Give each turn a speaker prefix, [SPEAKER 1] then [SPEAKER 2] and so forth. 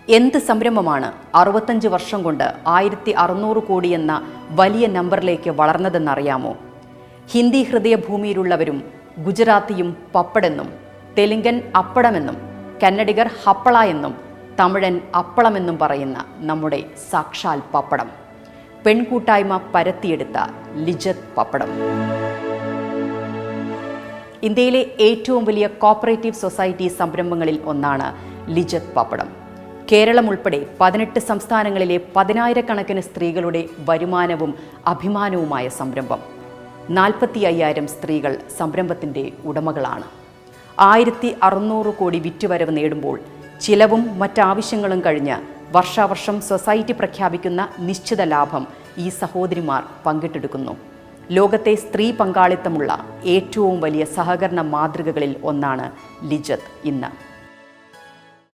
[SPEAKER 1] എന്ത് സംരംഭമാണ് 65 വർഷം കൊണ്ട് 1600 കോടി എന്ന വലിയ നമ്പറിലേക്ക് വളർന്നതെന്നറിയാമോ? ഹിന്ദി ഹൃദയഭൂമിയിലുള്ളവരും ഗുജറാത്തിയും പപ്പടെന്നും, തെലുങ്കൻ അപ്പടമെന്നും, കന്നഡിഗർ ഹപ്പള എന്നും, തമിഴൻ അപ്പളമെന്നും പറയുന്ന നമ്മുടെ സാക്ഷാൽ പപ്പടം. പെൺകൂട്ടായ്മ പരത്തിയെടുത്ത ലിജത് പപ്പടം. ഇന്ത്യയിലെ ഏറ്റവും വലിയ കോപ്പറേറ്റീവ് സൊസൈറ്റി സംരംഭങ്ങളിൽ ഒന്നാണ് ലിജത് പപ്പടം. കേരളം ഉൾപ്പെടെ 18 സംസ്ഥാനങ്ങളിലെ 10,000-കണക്കിന് സ്ത്രീകളുടെ വരുമാനവും അഭിമാനവുമായ സംരംഭം. 45,000 സ്ത്രീകൾ സംരംഭത്തിൻ്റെ ഉടമകളാണ്. 1600 കോടി വിറ്റുവരവ് നേടുമ്പോൾ ചിലവും മറ്റാവശ്യങ്ങളും കഴിഞ്ഞ് വർഷാവർഷം സൊസൈറ്റി പ്രഖ്യാപിക്കുന്ന നിശ്ചിത ലാഭം ഈ സഹോദരിമാർ പങ്കിട്ടെടുക്കുന്നു. ലോകത്തെ സ്ത്രീ പങ്കാളിത്തമുള്ള ഏറ്റവും വലിയ സഹകരണ മാതൃകകളിൽ ഒന്നാണ് ലിജത് ഇന്ന്.